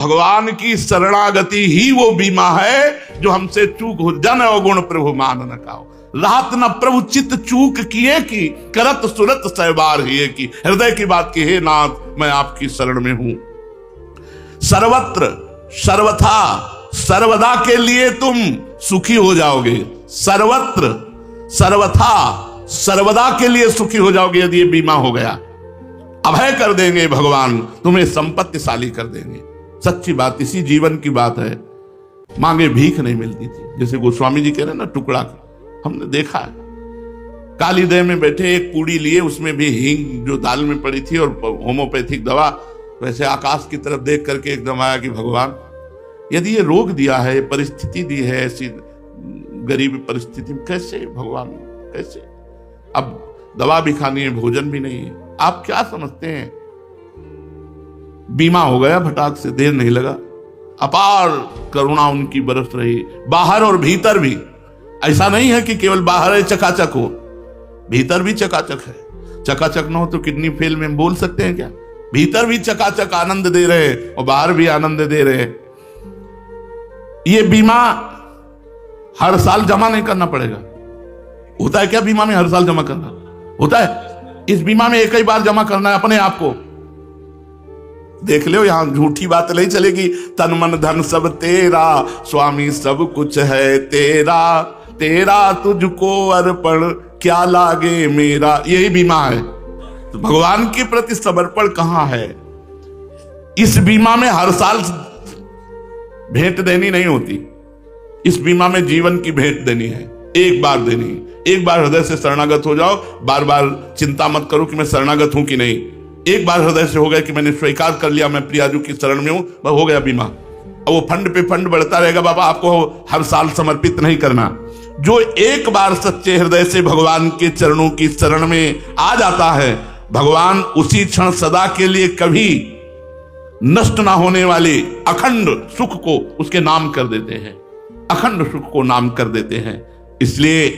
भगवान की शरणागति ही वो बीमा है जो हमसे चूक हो जन अवगुण प्रभु मान न काओ। रात न प्रभु चित्त चूक किए की करत सुरत सहबार हिए की। हृदय की बात की, हे नाथ मैं आपकी शरण में हूं। सर्वत्र सर्वथा सर्वदा के लिए तुम सुखी हो जाओगे। सर्वत्र सर्वथा सर्वदा के लिए सुखी हो जाओगे यदि ये बीमा हो गया। अभय कर देंगे भगवान, तुम्हें संपत्तिशाली कर देंगे। सच्ची बात, इसी जीवन की बात है। मांगे भीख नहीं मिलती थी, जैसे गोस्वामी जी कह रहे हैं ना, टुकड़ा हमने देखा है। काली देह में बैठे एक पूड़ी लिए, उसमें भी हींग जो दाल में पड़ी थी और होम्योपैथिक दवा। वैसे आकाश की तरफ देख करके एकदम आया कि भगवान यदि ये रोग दिया है, परिस्थिति दी है, ऐसी गरीब परिस्थिति में कैसे भगवान, कैसे? अब दवा भी खानी है, भोजन भी नहीं है। आप क्या समझते हैं? बीमा हो गया फटाक से, देर नहीं लगा। अपार करुणा उनकी बरस रही, बाहर और भीतर भी। ऐसा नहीं है कि केवल बाहर है चकाचक हो, भीतर भी चकाचक है। चकाचक ना हो तो किडनी फेल में बोल सकते हैं क्या? भीतर भी चकाचक आनंद दे रहे हैं और बाहर भी आनंद दे रहे हैं। ये बीमा हर साल जमा नहीं करना पड़ेगा। होता है क्या बीमा में हर साल जमा करना? होता है? इस बीमा में एक ही बार जमा करना है अपने आप को। देख लो, यहां झूठी बात नहीं चलेगी। तन मन धन सब तेरा, स्वामी सब कुछ है तेरा, तेरा तुझको अर्पण क्या लागे मेरा। यही बीमा है। तो भगवान के प्रति समर्पण कहां है? इस बीमा में हर साल भेंट देनी नहीं होती। इस बीमा में जीवन की भेंट देनी है, एक बार देनी है। एक बार हृदय से शरणागत हो जाओ, बार बार चिंता मत करो कि मैं शरणागत हूं कि नहीं। एक बार हृदय से हो गया कि मैंने स्वीकार कर लिया मैं प्रियाजू की शरण में हूं, बस हो गया बीमा। अब वो फंड पे फंड बढ़ता रहेगा। बाबा आपको हर साल समर्पित नहीं करना। जो एक बार सच्चे हृदय से भगवान के चरणों की शरण में आ जाता है, भगवान उसी क्षण सदा के लिए कभी नष्ट ना होने वाले अखंड सुख को उसके नाम कर देते हैं, अखंड सुख को नाम कर देते हैं। इसलिए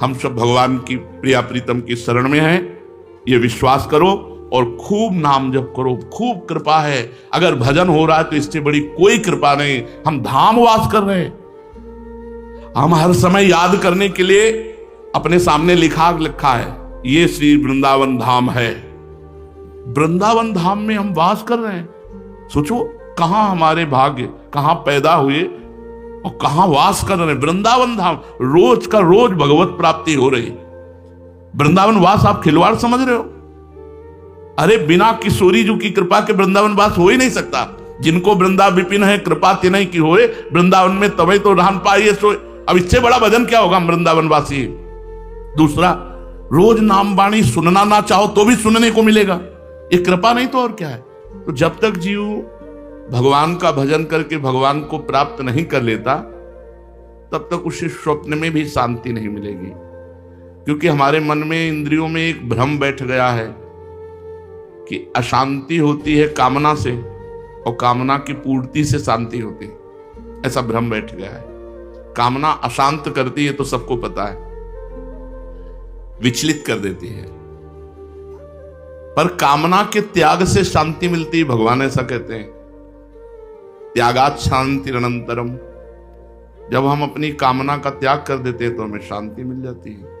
हम सब भगवान की प्रिया प्रीतम की शरण में हैं, ये विश्वास करो और खूब नाम जप करो। खूब कृपा है। अगर भजन हो रहा है तो इससे बड़ी कोई कृपा नहीं। हम धाम वास कर रहे हैं। हम हर समय याद करने के लिए अपने सामने लिखा है, ये श्री वृंदावन धाम है। वृंदावन धाम में हम वास कर रहे हैं। सोचो कहां हमारे भाग्य, कहां पैदा हुए और कहां वास कर रहे हैं। वृंदावन धाम, रोज का रोज भगवत प्राप्ति हो रही। वृंदावन वास आप खिलवाड़ समझ रहे हो? अरे बिना किशोरी जी की कृपा के वृंदावन वास हो ही नहीं सकता। जिनको वृंदा विपिन है कृपा तिनहि की होए, वृंदावन में तभी तो रहन पाइए सोए। अब इससे बड़ा भजन क्या होगा वृंदावन वासी? दूसरा, रोज नाम वाणी सुनना ना चाहो तो भी सुनने को मिलेगा। ये कृपा नहीं तो और क्या है? तो जब तक जीव भगवान का भजन करके भगवान को प्राप्त नहीं कर लेता, तब तक उसे स्वप्न में भी शांति नहीं मिलेगी। क्योंकि हमारे मन में, इंद्रियों में एक भ्रम बैठ गया है कि अशांति होती है कामना से और कामना की पूर्ति से शांति होती है। ऐसा भ्रम बैठ गया है। कामना अशांत करती है तो सबको पता है, विचलित कर देती है। पर कामना के त्याग से शांति मिलती है। भगवान ऐसा कहते हैं, त्यागात शांति अनंतरम। जब हम अपनी कामना का त्याग कर देते हैं तो हमें शांति मिल जाती है।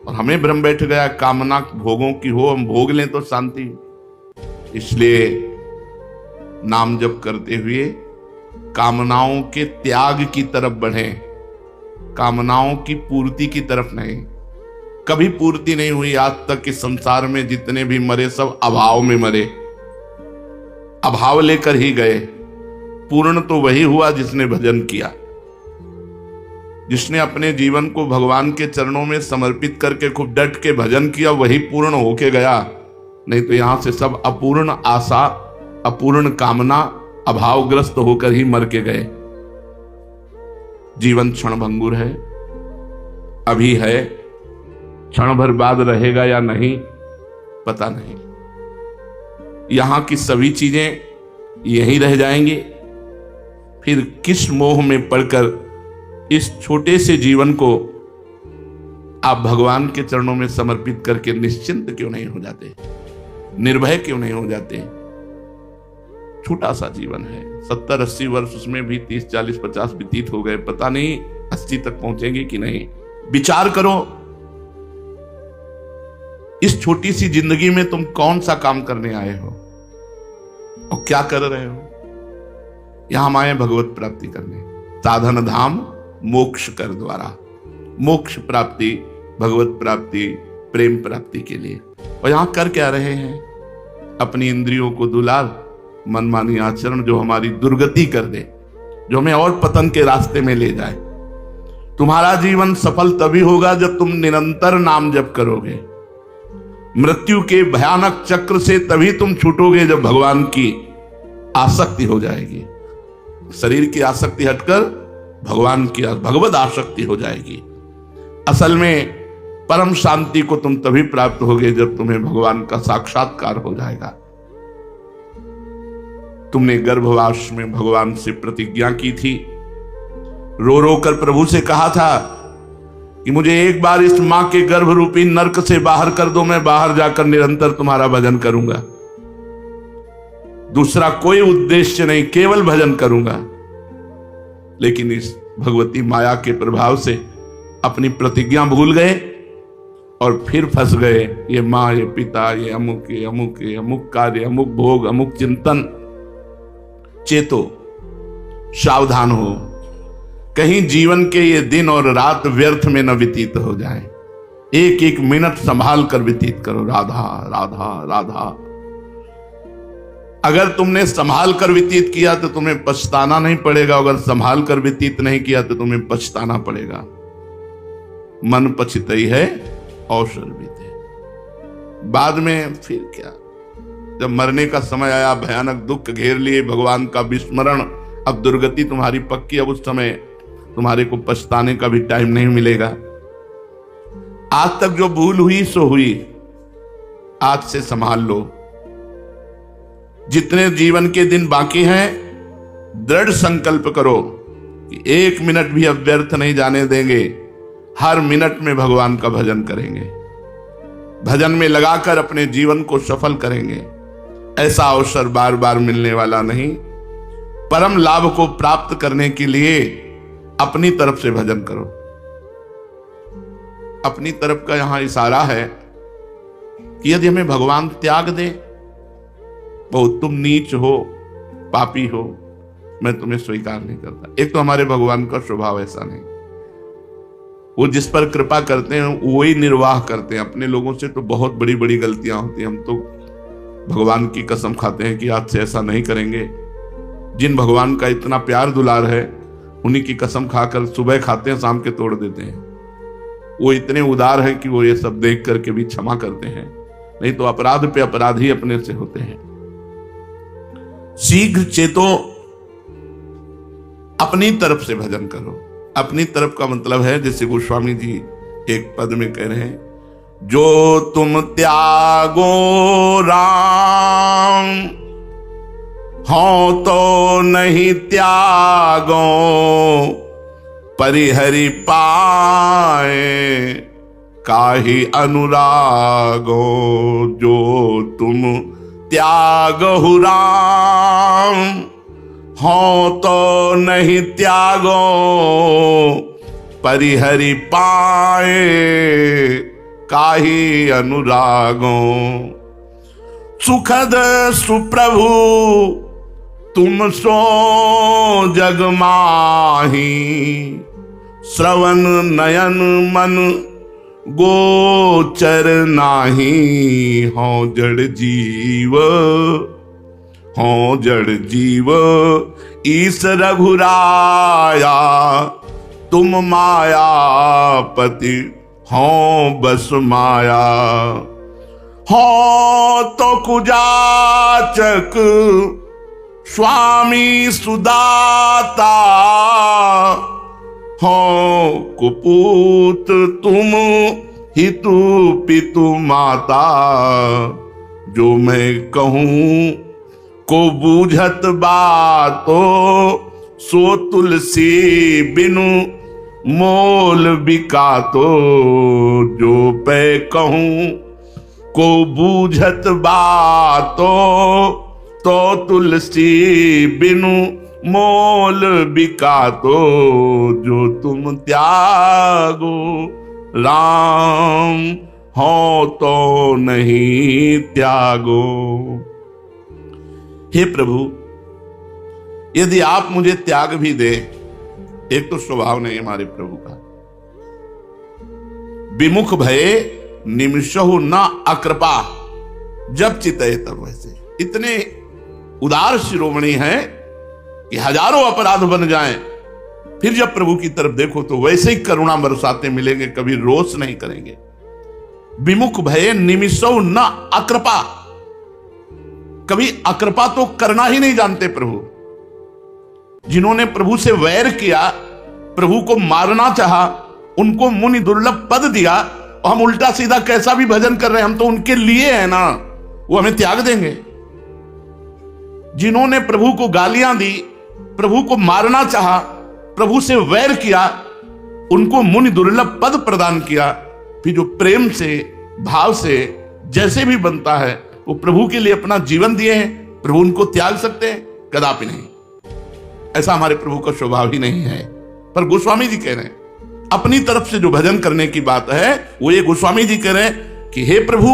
और हमें भ्रम बैठ गया कामना भोगों की हो, हम भोग लें तो शांति। इसलिए नाम जप करते हुए कामनाओं के त्याग की तरफ बढ़ें, कामनाओं की पूर्ति की तरफ नहीं। कभी पूर्ति नहीं हुई आज तक कि संसार में जितने भी मरे सब अभाव में मरे, अभाव लेकर ही गए। पूर्ण तो वही हुआ जिसने भजन किया, जिसने अपने जीवन को भगवान के चरणों में समर्पित करके खूब डट के भजन किया, वही पूर्ण होके गया। नहीं तो यहां से सब अपूर्ण आशा, अपूर्ण कामना, अभावग्रस्त होकर ही मर के गए। जीवन क्षणभंगुर है, अभी है, क्षण भर बाद रहेगा या नहीं पता नहीं। यहां की सभी चीजें यहीं रह जाएंगी। फिर किस मोह में पड़कर इस छोटे से जीवन को आप भगवान के चरणों में समर्पित करके निश्चिंत क्यों नहीं हो जाते, निर्भय क्यों नहीं हो जाते? छोटा सा जीवन है, 70-80 वर्ष, उसमें भी 30, 40, 50 व्यतीत हो गए, पता नहीं 80 तक पहुंचेंगे कि नहीं। विचार करो, इस छोटी सी जिंदगी में तुम कौन सा काम करने आए हो और क्या कर रहे हो। यहां हम आए भगवत प्राप्ति करने, साधन धाम मोक्ष कर द्वारा, मोक्ष प्राप्ति, भगवत प्राप्ति, प्रेम प्राप्ति के लिए। और यहां कर क्या रहे हैं? अपनी इंद्रियों को दुलार, मनमानी आचरण जो हमारी दुर्गति कर दे, जो हमें और पतन के रास्ते में ले जाए। तुम्हारा जीवन सफल तभी होगा जब तुम निरंतर नाम जप करोगे। मृत्यु के भयानक चक्र से तभी तुम छूटोगे जब भगवान की आसक्ति हो जाएगी। शरीर की आसक्ति हटकर भगवान की भगवत आसक्ति हो जाएगी। असल में परम शांति को तुम तभी प्राप्त होगे जब तुम्हें भगवान का साक्षात्कार हो जाएगा। तुमने गर्भवास में भगवान से प्रतिज्ञा की थी, रो रो कर प्रभु से कहा था कि मुझे एक बार इस मां के गर्भ रूपी नरक से बाहर कर दो, मैं बाहर जाकर निरंतर तुम्हारा भजन करूंगा, दूसरा कोई उद्देश्य नहीं, केवल भजन करूंगा। लेकिन इस भगवती माया के प्रभाव से अपनी प्रतिज्ञा भूल गए और फिर फंस गए। ये माँ, ये पिता, ये अमुक, ये अमुक, ये अमुक कार्य, अमुक भोग, अमुक चिंतन। चेतो, सावधान हो, कहीं जीवन के ये दिन और रात व्यर्थ में न व्यतीत हो जाए। एक एक मिनट संभाल कर व्यतीत करो। राधा राधा राधा। अगर तुमने संभाल कर व्यतीत किया तो तुम्हें पछताना नहीं पड़ेगा, अगर संभाल कर व्यतीत नहीं किया तो तुम्हें पछताना पड़ेगा। मन पछतई है अवसर बीते। बाद में फिर क्या, जब मरने का समय आया, भयानक दुख घेर लिए, भगवान का विस्मरण, अब दुर्गति तुम्हारी पक्की, अब उस समय तुम्हारे को पछताने का भी टाइम नहीं मिलेगा। आज तक जो भूल हुई सो हुई, आज से संभाल लो। जितने जीवन के दिन बाकी हैं, दृढ़ संकल्प करो कि एक मिनट भी अब व्यर्थ नहीं जाने देंगे। हर मिनट में भगवान का भजन करेंगे, भजन में लगाकर अपने जीवन को सफल करेंगे। ऐसा अवसर बार बार मिलने वाला नहीं। परम लाभ को प्राप्त करने के लिए अपनी तरफ से भजन करो। अपनी तरफ का यहां इशारा है कि यदि हमें भगवान त्याग दे, बहुत तुम नीच हो, पापी हो, मैं तुम्हें स्वीकार नहीं करता। एक तो हमारे भगवान का स्वभाव ऐसा नहीं, वो जिस पर कृपा करते हैं वही निर्वाह करते हैं। अपने लोगों से तो बहुत बड़ी बड़ी गलतियां होती हैं। हम तो भगवान की कसम खाते हैं कि आज से ऐसा नहीं करेंगे। जिन भगवान का इतना प्यार दुलार है, उन्हीं की कसम खाकर सुबह खाते हैं, शाम के तोड़ देते हैं। वो इतने उदार है कि वो ये सब देख करके भी क्षमा करते हैं, नहीं तो अपराध पे अपराधी अपने से होते हैं। शीघ्र चेतो, अपनी तरफ से भजन करो। अपनी तरफ का मतलब है, जैसे गोस्वामी जी एक पद में कह रहे हैं, जो तुम त्यागो राम, हो तो नहीं त्यागो, परिहरि पाए काहि अनुरागो। जो तुम त्यागो राम, हो तो नहीं त्यागो, परिहरि पाए काहि अनुरागो। सुखद सुप्रभु तुम सो जग माही, श्रवण नयन मन गोचर नाही। हो जड़ जीव, हो जड़ जीव ईस रघुराया, तुम मायापति हो बस माया। हो तो कुजाचक स्वामी सुदाता, हो कुपूत तुम हितु पितु माता। जो मैं कहूं को बूझत बातो, सो तुलसी बिनु मोल बिकातो। जो पे कहूं को बूझत बातो, तो तुलसी बिनु मोल बिका तो जो तुम त्यागो, राम हो तो नहीं त्यागो। हे प्रभु, यदि आप मुझे त्याग भी दे, एक तो स्वभाव नहीं हमारे प्रभु का, विमुख भये निमिषहु न अकृपा, जब चितये तब वैसे। इतने उदार शिरोमणि हैं कि हजारों अपराध बन जाएं, फिर जब प्रभु की तरफ देखो तो वैसे ही करुणा बरसाते मिलेंगे, कभी रोष नहीं करेंगे। विमुख भये निमिषहु न अकृपा, कभी अकृपा तो करना ही नहीं जानते प्रभु। जिन्होंने प्रभु से वैर किया, प्रभु को मारना चाहा, उनको मुनि दुर्लभ पद दिया, और हम उल्टा सीधा कैसा भी भजन कर रहे हैं, हम तो उनके लिए हैं ना, वो हमें त्याग देंगे। जिन्होंने प्रभु को गालियां दी, प्रभु को मारना चाहा, प्रभु से वैर किया, उनको मुनि दुर्लभ पद प्रदान किया, फिर जो प्रेम से भाव से जैसे भी बनता है वो प्रभु के लिए अपना जीवन दिए हैं, प्रभु उनको त्याग सकते हैं? कदापि नहीं। ऐसा हमारे प्रभु का स्वभाव ही नहीं है। पर गोस्वामी जी कह रहे हैं, अपनी तरफ से जो भजन करने की बात है वो ये गोस्वामी जी कह रहे हैं कि हे प्रभु,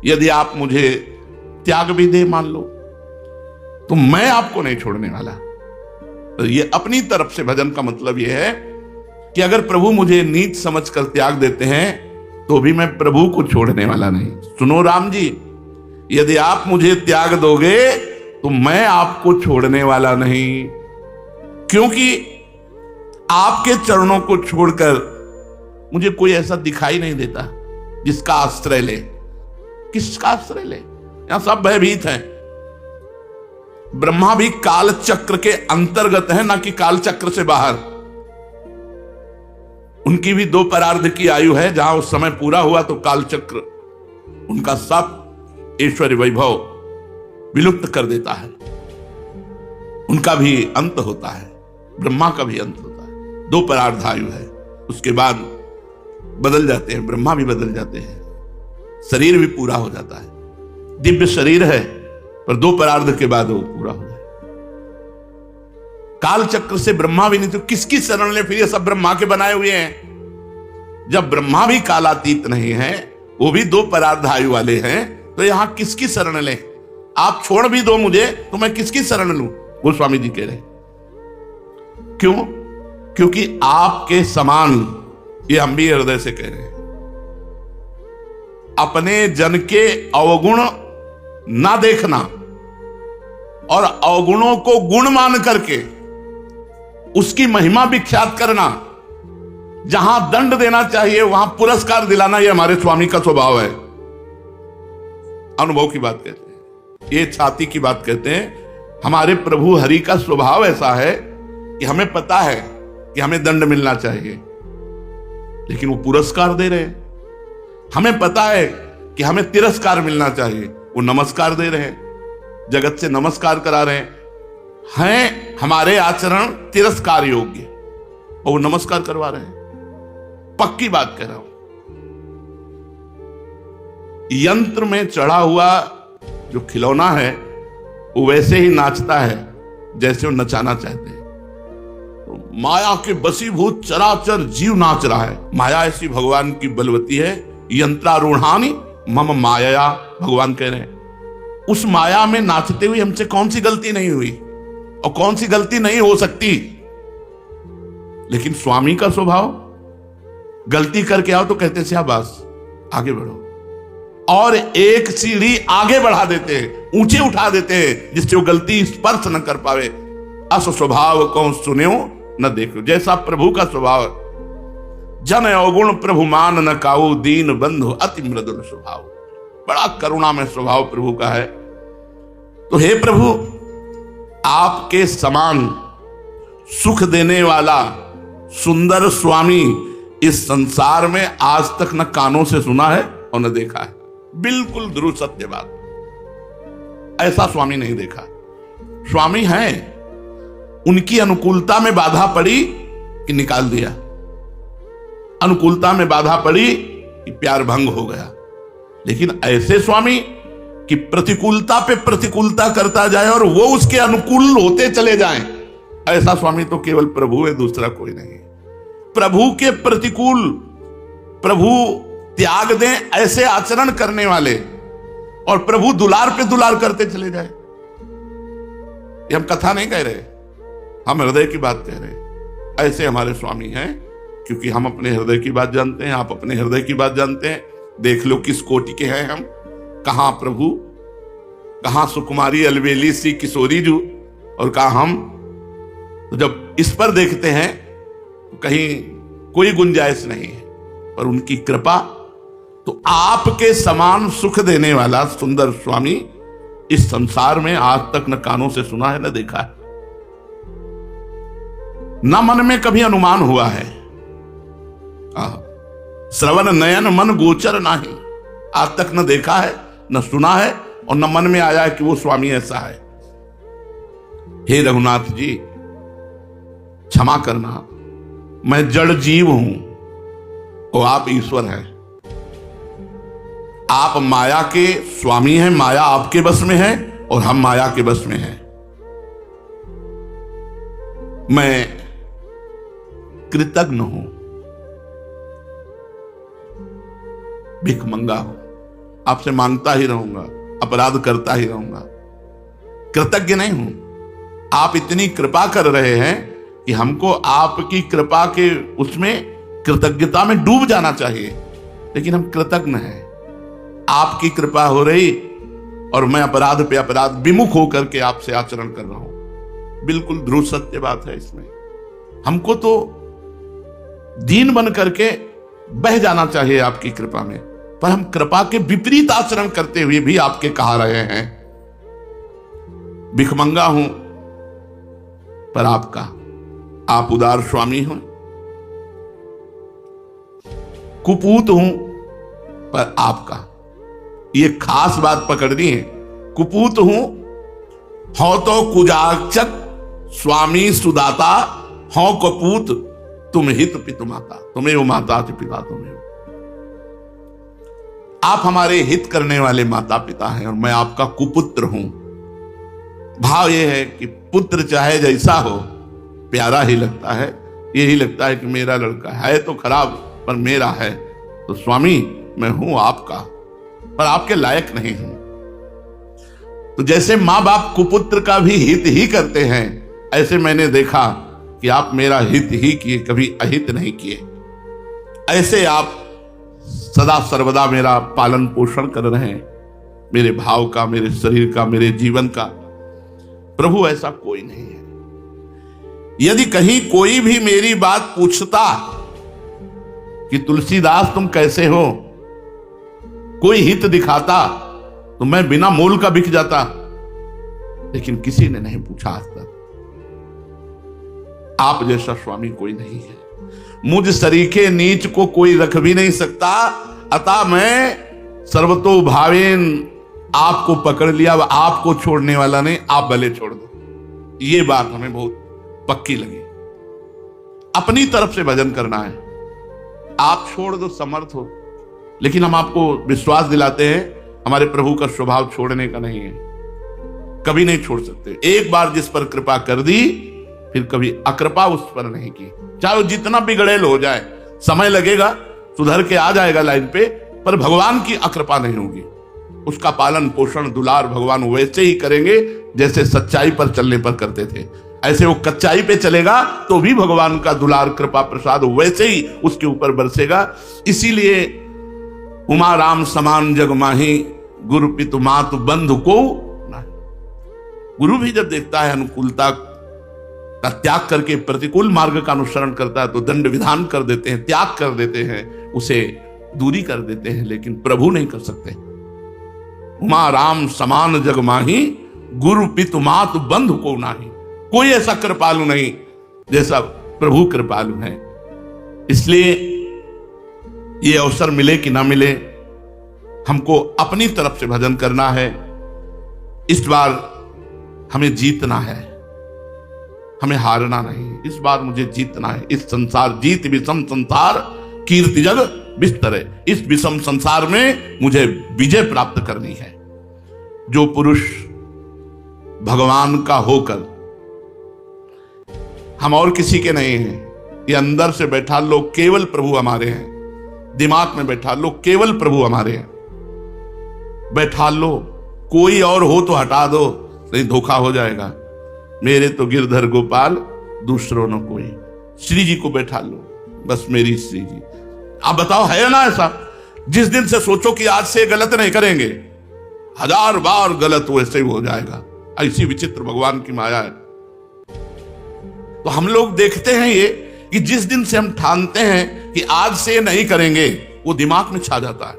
यदि आप मुझे त्याग भी दे मान लो, तो मैं आपको नहीं छोड़ने वाला। तो ये अपनी तरफ से भजन का मतलब ये है कि अगर प्रभु मुझे नीच समझकर त्याग देते हैं तो भी मैं प्रभु को छोड़ने वाला नहीं। सुनो राम जी, यदि आप मुझे त्याग दोगे तो मैं आपको छोड़ने वाला नहीं, क्योंकि आपके चरणों को छोड़कर मुझे कोई ऐसा दिखाई नहीं देता जिसका आश्रय ले। किसका आश्रय ले? यहां सब भयभीत हैं। ब्रह्मा भी काल चक्र के अंतर्गत है, ना कि काल चक्र से बाहर। उनकी भी 2 परार्ध की आयु है, जहां उस समय पूरा हुआ तो काल चक्र उनका सब ऐश्वर्य वैभव विलुप्त कर देता है। उनका भी अंत होता है, ब्रह्मा का भी अंत होता है। 2 परार्ध आयु है, उसके बाद बदल जाते हैं, ब्रह्मा भी बदल जाते हैं, शरीर भी पूरा हो जाता है। दिव्य शरीर है पर 2 परार्ध के बाद वो पूरा हो जाए। काल चक्र से ब्रह्मा भी नहीं तो किसकी शरण ले? फिर ये सब ब्रह्मा के बनाए हुए हैं। जब ब्रह्मा भी कालातीत नहीं है, वो भी 2 परार्ध आयु वाले हैं, तो यहां किसकी शरण ले? आप छोड़ भी दो मुझे तो मैं किसकी शरण लूं? गोस्वामी जी कह रहे। क्यों? क्योंकि आपके समान, ये हम भी हृदय से कह रहे हैं, अपने जन के अवगुण ना देखना और अवगुणों को गुण मान करके उसकी महिमा विख्यात करना, जहां दंड देना चाहिए वहां पुरस्कार दिलाना, यह हमारे स्वामी का स्वभाव है। अनुभव की बात कहते हैं, ये छाती की बात कहते हैं। हमारे प्रभु हरि का स्वभाव ऐसा है कि हमें पता है कि हमें दंड मिलना चाहिए, लेकिन वो पुरस्कार दे रहे हैं। हमें पता है कि हमें तिरस्कार मिलना चाहिए, वो नमस्कार दे रहे हैं, जगत से नमस्कार करा रहे हैं। हमारे आचरण तिरस्कार योग्य और वो नमस्कार करवा रहे हैं। पक्की बात कह रहा हूं। यंत्र में चढ़ा हुआ जो खिलौना है वो वैसे ही नाचता है जैसे वो नचाना चाहते हैं। तो माया के बसीभूत चराचर जीव नाच रहा है। माया ऐसी भगवान की बलवती है। यंत्रारूढ़ानी मम माया, भगवान कह रहे हैं। उस माया में नाचते हुए हमसे कौन सी गलती नहीं हुई और कौन सी गलती नहीं हो सकती। लेकिन स्वामी का स्वभाव, गलती करके आओ तो कहते शाबाश, आगे बढ़ो, और एक सीढ़ी आगे बढ़ा देते हैं, ऊंचे उठा देते हैं, जिससे वो गलती स्पर्श न कर पावे। अस स्वभाव कौन सुन्यो न देखो, जैसा प्रभु का स्वभाव। जन अवगुण प्रभु मान न काऊ, दीन बंधु अति मृदुल स्वभाव। बड़ा करुणा में स्वभाव प्रभु का है। तो हे प्रभु, आपके समान सुख देने वाला सुंदर स्वामी इस संसार में आज तक न कानों से सुना है और न देखा है। बिल्कुल ध्रुव सत्य बात। ऐसा स्वामी नहीं देखा। स्वामी है, उनकी अनुकूलता में बाधा पड़ी कि निकाल दिया, अनुकूलता में बाधा पड़ी कि प्यार भंग हो गया। लेकिन ऐसे स्वामी कि प्रतिकूलता पे प्रतिकूलता करता जाए और वो उसके अनुकूल होते चले जाएं, ऐसा स्वामी तो केवल प्रभु है, दूसरा कोई नहीं। प्रभु के प्रतिकूल, प्रभु त्याग दें ऐसे आचरण करने वाले, और प्रभु दुलार पे दुलार करते चले जाए। ये हम कथा नहीं कह रहे, हम हृदय की बात कह रहे। ऐसे हमारे स्वामी हैं, क्योंकि हम अपने हृदय की बात जानते हैं, आप अपने हृदय की बात जानते हैं। देख लो किस कोटि के हैं हम, कहां प्रभु, कहां सुकुमारी अलवेली सी किशोरी जू, और कहां हम। तो जब इस पर देखते हैं तो कहीं कोई गुंजाइश नहीं है, पर उनकी कृपा। तो आपके समान सुख देने वाला सुंदर स्वामी इस संसार में आज तक न कानों से सुना है, न देखा है, न मन में कभी अनुमान हुआ है। श्रवण नयन मन गोचर नहीं, आज तक न देखा है, न सुना है, और न मन में आया है कि वो स्वामी ऐसा है। हे रघुनाथ जी, क्षमा करना, मैं जड़ जीव हूं और आप ईश्वर हैं। आप माया के स्वामी हैं, माया आपके बस में है और हम माया के बस में हैं। मैं कृतज्ञ हूं, भिख मंगा हूं, आपसे मांगता ही रहूंगा, अपराध करता ही रहूंगा, कृतज्ञ नहीं हूं। आप इतनी कृपा कर रहे हैं कि हमको आपकी कृपा के उसमें कृतज्ञता में डूब जाना चाहिए, लेकिन हम कृतज्ञ हैं। आपकी कृपा हो रही और मैं अपराध पे अपराध विमुख होकर के आपसे आचरण कर रहा हूं। बिल्कुल ध्रुव सत्य बात है इसमें। हमको तो दीन बन करके बह जाना चाहिए आपकी कृपा में, पर हम कृपा के विपरीत आचरण करते हुए भी आपके कहा रहे हैं। भिखमंगा हूं पर आपका, आप उदार स्वामी हो। कुपूत हूं पर आपका, ये खास बात पकड़नी है। कुपूत हूं, हो तो कुजाचक स्वामी सुदाता, हो कपूत तुम हित पितु माता, तुम्हें वो माता पिता तुम्हें। आप हमारे हित करने वाले माता पिता हैं और मैं आपका कुपुत्र हूं। भाव यह है कि पुत्र चाहे जैसा हो प्यारा ही लगता है, यही लगता है कि मेरा लड़का है तो खराब पर मेरा है। तो स्वामी मैं हूं आपका, पर आपके लायक नहीं हूं। तो जैसे मां बाप कुपुत्र का भी हित ही करते हैं, ऐसे मैंने देखा कि आप मेरा हित ही किए, कभी अहित नहीं किए। ऐसे आप सदा सर्वदा मेरा पालन पोषण कर रहे हैं, मेरे भाव का, मेरे शरीर का, मेरे जीवन का। प्रभु ऐसा कोई नहीं है। यदि कहीं कोई भी मेरी बात पूछता कि तुलसीदास तुम कैसे हो, कोई हित दिखाता, तो मैं बिना मोल का बिक जाता, लेकिन किसी ने नहीं पूछा आज तक। आप जैसा स्वामी कोई नहीं है। मुझ सरीखे नीच को कोई रख भी नहीं सकता, अतः मैं सर्वतो भावेन आपको पकड़ लिया, आपको छोड़ने वाला नहीं, आप भले छोड़ दो। ये बात हमें बहुत पक्की लगी। अपनी तरफ से भजन करना है, आप छोड़ दो, समर्थ हो, लेकिन हम आपको विश्वास दिलाते हैं हमारे प्रभु का स्वभाव छोड़ने का नहीं है, कभी नहीं छोड़ सकते। एक बार जिस पर कृपा कर दी, फिर कभी अकृपा उस पर नहीं की। चाहे वो जितना बिगड़ेल हो जाए, समय लगेगा, सुधर के आ जाएगा लाइन पे, पर भगवान की अकृपा नहीं होगी। उसका पालन पोषण दुलार भगवान वैसे ही करेंगे जैसे सच्चाई पर चलने पर करते थे। ऐसे वो कच्चाई पे चलेगा तो भी भगवान का दुलार कृपा प्रसाद वैसे ही उसके ऊपर बरसेगा। इसीलिए उमा राम समान जग माही, गुरु पितु मातु बंधु को। गुरु भी जब देखता है अनुकूलता का त्याग करके प्रतिकूल मार्ग का अनुसरण करता है, तो दंड विधान कर देते हैं, त्याग कर देते हैं, उसे दूरी कर देते हैं। लेकिन प्रभु नहीं कर सकते। उमा राम समान जग माही, गुरु पितु मातु बंधु को नाही। कोई ऐसा कृपालु नहीं जैसा प्रभु कृपालु है। इसलिए ये अवसर मिले कि ना मिले, हमको अपनी तरफ से भजन करना है। इस बार हमें जीतना है, हमें हारना नहीं। इस बार मुझे जीतना है। इस संसार जीत विषम संसार, कीर्ति जग बिस्तर है। इस विषम संसार में मुझे विजय प्राप्त करनी है। जो पुरुष भगवान का होकर, हम और किसी के नहीं हैं, ये अंदर से बैठा लो केवल प्रभु हमारे हैं, दिमाग में बैठा लो केवल प्रभु हमारे हैं, बैठा लो, कोई और हो तो हटा दो, नहीं धोखा हो जाएगा। मेरे तो गिरधर गोपाल दूसरों न कोई, श्री जी को बैठा लो, बस मेरी श्री जी। आप बताओ है ना ऐसा? जिस दिन से सोचो कि आज से गलत नहीं करेंगे, 1000 बार गलत वैसे ही हो जाएगा। ऐसी विचित्र भगवान की माया है। तो हम लोग देखते हैं ये कि जिस दिन से हम ठानते हैं कि आज से नहीं करेंगे, वो दिमाग में छा जाता है,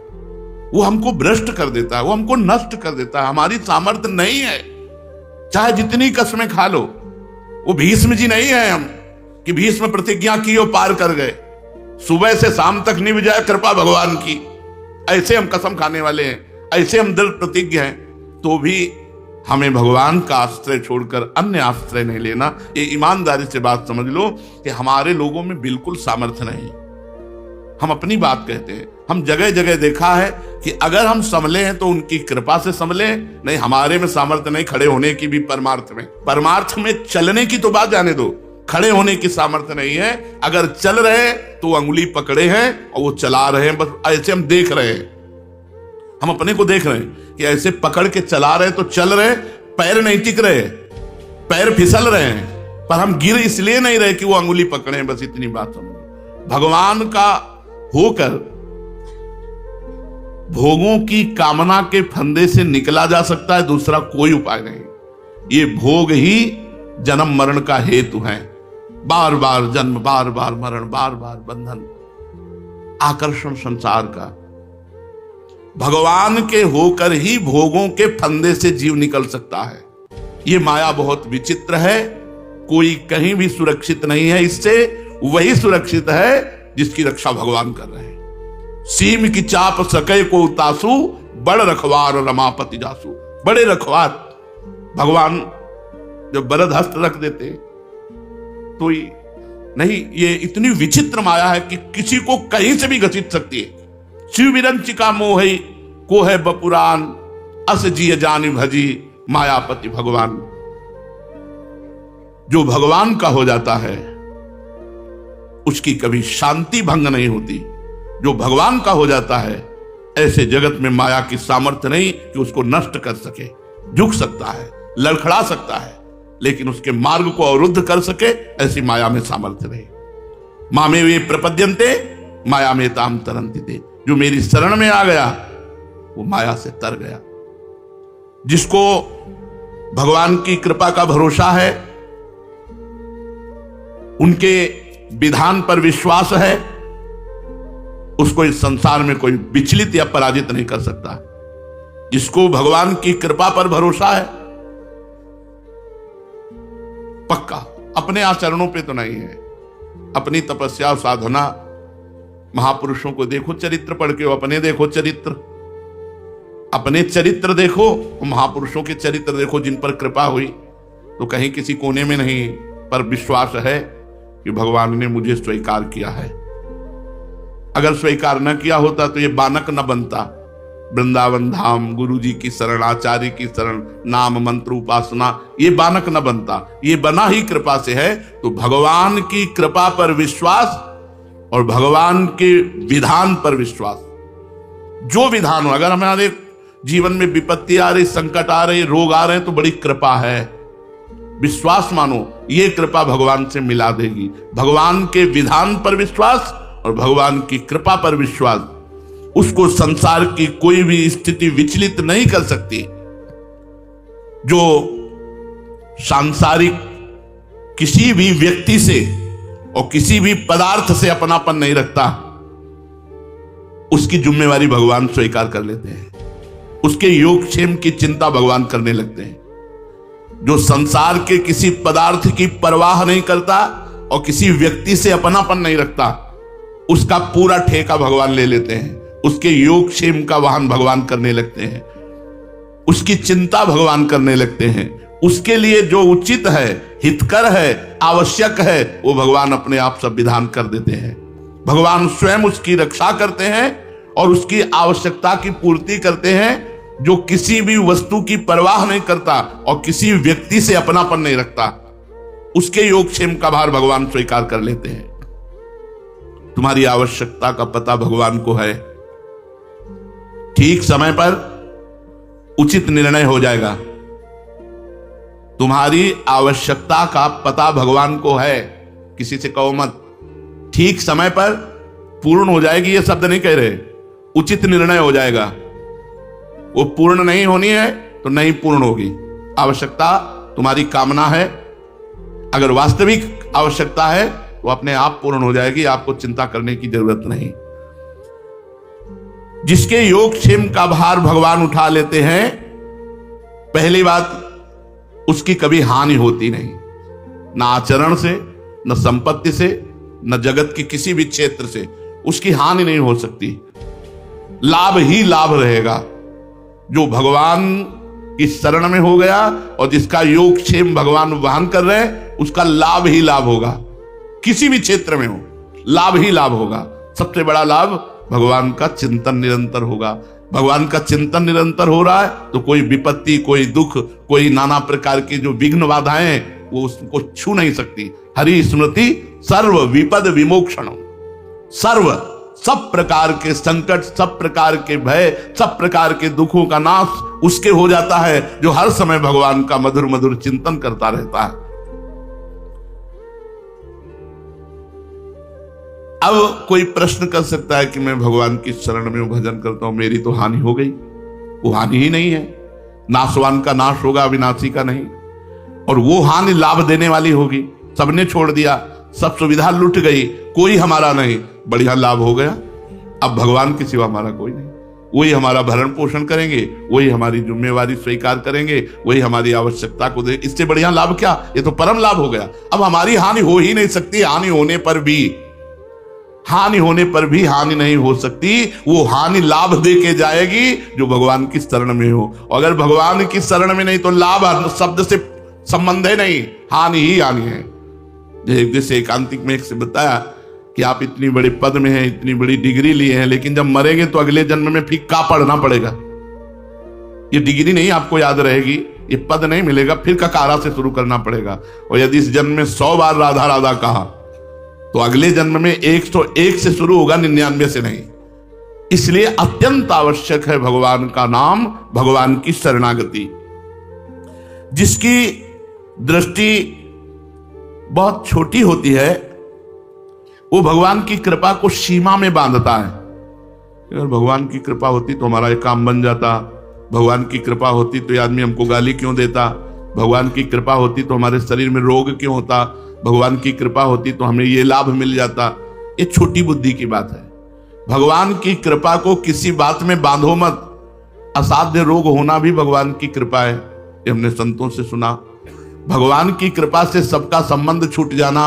वो हमको भ्रष्ट कर देता है, वो हमको नष्ट कर देता है। हमारी सामर्थ्य नहीं है, चाहे जितनी कसमें खा लो। वो भीष्म जी नहीं है हम कि भीष्म प्रतिज्ञा की और पार कर गए, सुबह से शाम तक निभ जाए कृपा भगवान की, ऐसे हम कसम खाने वाले हैं, ऐसे हम दृढ़ प्रतिज्ञ हैं। तो भी हमें भगवान का आश्रय छोड़कर अन्य आश्रय नहीं लेना। ये ईमानदारी से बात समझ लो कि हमारे लोगों में बिल्कुल सामर्थ्य नहीं। हम अपनी बात कहते हैं, हम जगह जगह देखा है कि अगर हम संभले हैं तो उनकी कृपा से संभले, नहीं हमारे में सामर्थ्य नहीं खड़े होने की भी। परमार्थ में चलने की तो बात जाने दो, खड़े होने की सामर्थ्य नहीं है। अगर चल रहे तो अंगुली पकड़े हैं और वो चला रहे हैं, बस ऐसे हम देख रहे हैं। हम अपने को देख रहे हैं कि ऐसे पकड़ के चला रहे तो चल रहे, पैर नहीं टिक रहे, पैर फिसल रहे हैं, पर हम गिर इसलिए नहीं रहे कि वो अंगुली पकड़े। बस इतनी बात समझो। भगवान का होकर भोगों की कामना के फंदे से निकला जा सकता है, दूसरा कोई उपाय नहीं। ये भोग ही जन्म मरण का हेतु है। बार बार जन्म, बार बार मरण, बार बार बंधन, आकर्षण संसार का। भगवान के होकर ही भोगों के फंदे से जीव निकल सकता है। ये माया बहुत विचित्र है, कोई कहीं भी सुरक्षित नहीं है इससे। वही सुरक्षित है जिसकी रक्षा भगवान कर रहे हैं। सीम की चाप सके को उतासु, बड़ रखवार रमापति जासु। बड़े रखवार भगवान जब बरद हस्त रख देते तो नहीं, ये इतनी विचित्र माया है कि किसी को कहीं से भी घसीट सकती है। शिव विरंचिका मोहि को है बपुरान, अस जिय जानि भजी मायापति भगवान। जो भगवान का हो जाता है उसकी कभी शांति भंग नहीं होती। जो भगवान का हो जाता है, ऐसे जगत में माया की सामर्थ्य नहीं कि उसको नष्ट कर सके। झुक सकता है, लड़खड़ा सकता है, लेकिन उसके मार्ग को अवरुद्ध कर सके, ऐसी माया में सामर्थ्य नहीं। मामे वे प्रपद्यन्ते माया में ताम तरंति ते। जो मेरी शरण में आ गया वो माया से तर गया। जिसको भगवान की कृपा का भरोसा है, उनके विधान पर विश्वास है, उसको इस संसार में कोई विचलित या पराजित नहीं कर सकता। जिसको भगवान की कृपा पर भरोसा है, पक्का, अपने आचरणों पे तो नहीं है, अपनी तपस्या साधना। महापुरुषों को देखो, चरित्र पढ़ के, अपने देखो चरित्र, अपने चरित्र देखो, महापुरुषों के चरित्र देखो जिन पर कृपा हुई। तो कहीं किसी कोने में नहीं, पर विश्वास है कि भगवान ने मुझे स्वीकार किया है। अगर स्वीकार न किया होता तो ये बानक न बनता। वृंदावन धाम, गुरु जी की शरण, आचार्य की शरण, नाम मंत्र उपासना, ये बानक न बनता। ये बना ही कृपा से है। तो भगवान की कृपा पर विश्वास और भगवान के विधान पर विश्वास। जो विधान हो, अगर हमारे जीवन में विपत्ति आ रही, संकट आ रही, रोग आ रहे हैं, तो बड़ी कृपा है, विश्वास मानो, ये कृपा भगवान से मिला देगी। भगवान के विधान पर विश्वास और भगवान की कृपा पर विश्वास, उसको संसार की कोई भी स्थिति विचलित नहीं कर सकती। जो सांसारिक किसी भी व्यक्ति से और किसी भी पदार्थ से अपनापन नहीं रखता, उसकी जिम्मेवारी भगवान स्वीकार कर लेते हैं। उसके योगक्षेम की चिंता भगवान करने लगते हैं। जो संसार के किसी पदार्थ की परवाह नहीं करता और किसी व्यक्ति से अपनापन नहीं रखता, उसका पूरा ठेका भगवान ले लेते हैं। उसके योगक्षेम का वाहन भगवान करने लगते हैं, उसकी चिंता भगवान करने लगते हैं। उसके लिए जो उचित है, हितकर है, आवश्यक है, वो भगवान अपने आप सब विधान कर देते हैं। भगवान स्वयं उसकी रक्षा करते हैं और उसकी आवश्यकता की पूर्ति करते हैं। जो किसी भी वस्तु की परवाह नहीं करता और किसी व्यक्ति से अपनापन नहीं रखता, उसके योगक्षेम का भार भगवान स्वीकार कर लेते हैं। तुम्हारी आवश्यकता का पता भगवान को है, ठीक समय पर उचित निर्णय हो जाएगा। तुम्हारी आवश्यकता का पता भगवान को है, किसी से कहो मत, ठीक समय पर पूर्ण हो जाएगी, ये शब्द नहीं कह रहे, उचित निर्णय हो जाएगा। वो पूर्ण नहीं होनी है तो नहीं पूर्ण होगी। आवश्यकता तुम्हारी कामना है, अगर वास्तविक आवश्यकता है तो अपने आप पूर्ण हो जाएगी, आपको चिंता करने की जरूरत नहीं। जिसके योगक्षेम का भार भगवान उठा लेते हैं, पहली बात उसकी कभी हानि होती नहीं, ना आचरण से, न संपत्ति से, न जगत की किसी भी क्षेत्र से उसकी हानि नहीं हो सकती, लाभ ही लाभ रहेगा। जो भगवान की शरण में हो गया और जिसका योगक्षेम भगवान वहन कर रहे हैं, उसका लाभ ही लाभ होगा, किसी भी क्षेत्र में हो लाभ ही लाभ होगा। सबसे बड़ा लाभ भगवान का चिंतन निरंतर होगा। भगवान का चिंतन निरंतर हो रहा है तो कोई विपत्ति, कोई दुख, कोई नाना प्रकार की जो विघ्न बाधाएं हैं वो उसको छू नहीं सकती। हरि स्मृति सर्व विपद विमोक्षण, सर्व सब प्रकार के संकट, सब प्रकार के भय, सब प्रकार के दुखों का नाश उसके हो जाता है जो हर समय भगवान का मधुर मधुर चिंतन करता रहता है। अब कोई प्रश्न कर सकता है कि मैं भगवान की शरण में भजन करता हूं, मेरी तो हानि हो गई। वो हानि ही नहीं है, नाशवान का नाश होगा, अविनाशी का नहीं। और वो हानि लाभ देने वाली होगी। सबने छोड़ दिया, सब सुविधा लुट गई, कोई हमारा नहीं, बढ़िया लाभ हो गया। अब भगवान के सिवा हमारा कोई नहीं, वही हमारा भरण पोषण करेंगे, वही हमारी जिम्मेवारी स्वीकार करेंगे, वही हमारी आवश्यकता को दे। इससे बढ़िया लाभ क्या, ये तो परम लाभ हो गया। अब हमारी हानि हो ही नहीं सकती। हानि होने पर भी हानि नहीं हो सकती। वो हानि लाभ दे के जाएगी जो भगवान की शरण में हो। अगर भगवान की शरण में नहीं तो लाभ शब्द से संबंध है नहीं, हानि ही हानि है। जैसे एकांतिक में एक से बताया कि आप इतनी बड़े पद में हैं, इतनी बड़ी डिग्री लिए हैं, लेकिन जब मरेंगे तो अगले जन्म में फिर का पढ़ना पड़ेगा। ये डिग्री नहीं आपको याद रहेगी, ये पद नहीं मिलेगा, फिर ककारा से शुरू करना पड़ेगा। और यदि इस जन्म में 100 बार राधा राधा कहा तो अगले जन्म में 101 से शुरू होगा, 99 से नहीं। इसलिए अत्यंत आवश्यक है भगवान का नाम, भगवान की शरणागति। जिसकी दृष्टि बहुत छोटी होती है वो भगवान की कृपा को सीमा में बांधता है। अगर भगवान की कृपा होती तो हमारा ये काम बन जाता, भगवान की कृपा होती तो ये आदमी हमको गाली क्यों देता, भगवान की कृपा होती तो हमारे शरीर में रोग क्यों होता, भगवान की कृपा होती तो हमें ये लाभ मिल जाता। ये छोटी बुद्धि की बात है। भगवान की कृपा को किसी बात में बांधो मत। असाध्य रोग होना भी भगवान की कृपा है, ये हमने संतों से सुना। भगवान की कृपा से सबका संबंध छूट जाना,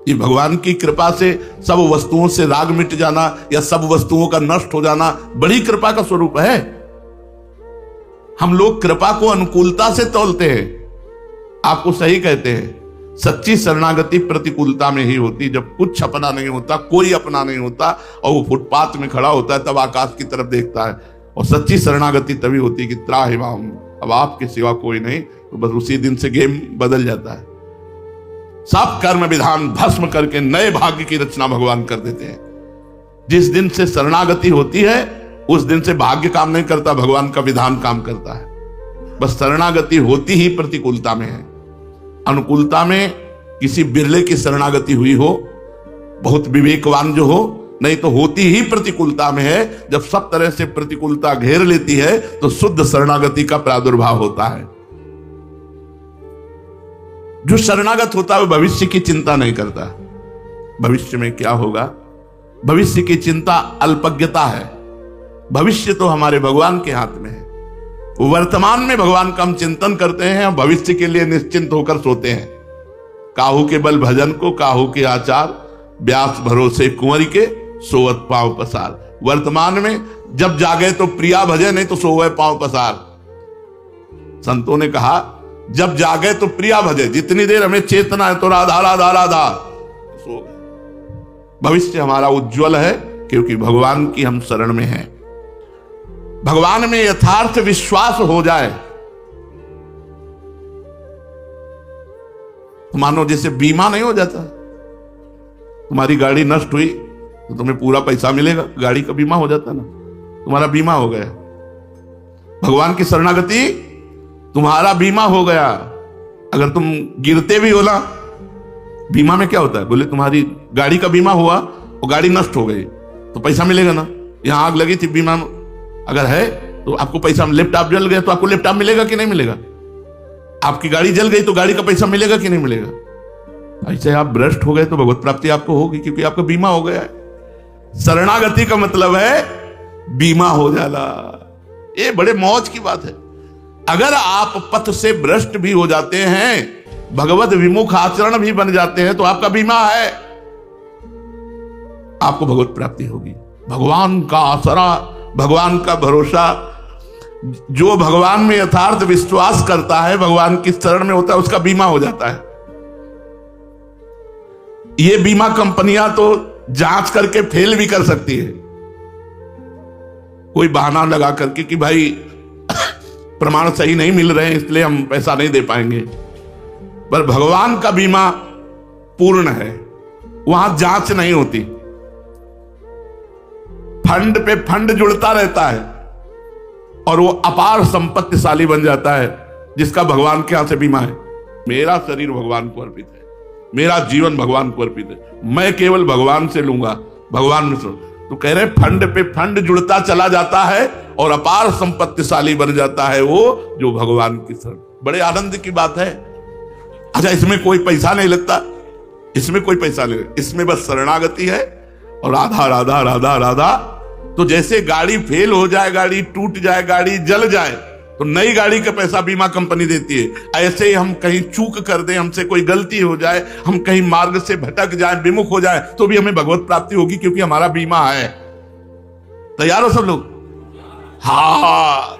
ये भगवान की कृपा से सब वस्तुओं से राग मिट जाना या सब वस्तुओं का नष्ट हो जाना बड़ी कृपा का स्वरूप है। हम लोग कृपा को अनुकूलता से तौलते हैं। आपको सही कहते हैं, सच्ची शरणागति प्रतिकूलता में ही होती। जब कुछ अपना नहीं होता, कोई अपना नहीं होता और वो फुटपाथ में खड़ा होता है तब आकाश की तरफ देखता है। और सच्ची शरणागति तभी होती है कि त्राहिमाम, अब आपके सिवा कोई नहीं, तो बस उसी दिन से गेम बदल जाता है। सब कर्म विधान भस्म करके नए भाग्य की रचना भगवान कर देते हैं। जिस दिन से शरणागति होती है उस दिन से भाग्य काम नहीं करता, भगवान का विधान काम करता है। बस शरणागति होती ही प्रतिकूलता में है। अनुकूलता में किसी बिरले की शरणागति हुई हो, बहुत विवेकवान जो हो, नहीं तो होती ही प्रतिकूलता में है। जब सब तरह से प्रतिकूलता घेर लेती है तो शुद्ध शरणागति का प्रादुर्भाव होता है। जो शरणागत होता है वो भविष्य की चिंता नहीं करता। भविष्य में क्या होगा, भविष्य की चिंता अल्पज्ञता है। भविष्य तो हमारे भगवान के हाथ में है। वर्तमान में भगवान का हम चिंतन करते हैं और भविष्य के लिए निश्चिंत होकर सोते हैं। काहू के बल भजन को काहू के आचार, व्यास भरोसे कुंवर के सोवत पांव पसार। वर्तमान में जब जागे तो प्रिया भजे, नहीं तो सोवे पांव पसार। संतों ने कहा जब जागे तो प्रिया भजे, जितनी देर हमें चेतना है तो राधा राधा राधा सो गए। भविष्य हमारा उज्जवल है क्योंकि भगवान की हम शरण में हैं। भगवान में यथार्थ विश्वास हो जाए तो मानो जैसे बीमा नहीं हो जाता, तुम्हारी गाड़ी नष्ट हुई तो तुम्हें पूरा पैसा मिलेगा, गाड़ी का बीमा हो जाता ना, तुम्हारा बीमा हो गया। भगवान की शरणागति तुम्हारा बीमा हो गया। अगर तुम गिरते भी हो ना, बीमा में क्या होता है, बोले तुम्हारी गाड़ी का बीमा हुआ और गाड़ी नष्ट हो गई तो पैसा मिलेगा ना। यहां आग लगी थी, बीमा अगर है तो आपको पैसा, लैपटॉप जल गया तो आपको लैपटॉप मिलेगा कि नहीं मिलेगा, आपकी गाड़ी जल गई तो गाड़ी का पैसा मिलेगा कि नहीं मिलेगा। ऐसे आप भ्रष्ट हो गए तो भगवत प्राप्ति आपको होगी, क्योंकि आपका बीमा हो गया है। शरणागति का मतलब है बीमा हो जाना। ये बड़े मौज की बात है। अगर आप पथ से भ्रष्ट भी हो जाते हैं, भगवत विमुख आचरण भी बन जाते हैं, तो आपका बीमा है, आपको भगवत प्राप्ति होगी। भगवान का आसरा, भगवान का भरोसा, जो भगवान में यथार्थ विश्वास करता है, भगवान की शरण में होता है, उसका बीमा हो जाता है। ये बीमा कंपनियां तो जांच करके फेल भी कर सकती है, कोई बहाना लगा करके कि भाई प्रमाण सही नहीं मिल रहे हैं इसलिए हम पैसा नहीं दे पाएंगे। पर भगवान का बीमा पूर्ण है, वहां जांच नहीं होती, फंड पे फंड जुड़ता रहता है और वो अपार संपत्तिशाली बन जाता है जिसका भगवान के यहां से बीमा है। मेरा शरीर भगवान को अर्पित है, मेरा जीवन भगवान को अर्पित है, मैं केवल भगवान से लूंगा, भगवान में से। तो कह रहे फंड पे फंड जुड़ता चला जाता है और अपार संपत्तिशाली बन जाता है वो जो भगवान की शरण। बड़े आनंद की बात है। अच्छा, इसमें कोई पैसा नहीं लगता, इसमें कोई पैसा नहीं, इसमें बस शरणागति है और राधा राधा राधा राधा। तो जैसे गाड़ी फेल हो जाए, गाड़ी टूट जाए, गाड़ी जल जाए तो नई गाड़ी का पैसा बीमा कंपनी देती है, ऐसे ही हम कहीं चूक कर दें, हमसे कोई गलती हो जाए, हम कहीं मार्ग से भटक जाए, विमुख हो जाए, तो भी हमें भगवत प्राप्ति होगी, क्योंकि हमारा बीमा है। तैयार हो सब लोग? हाँ।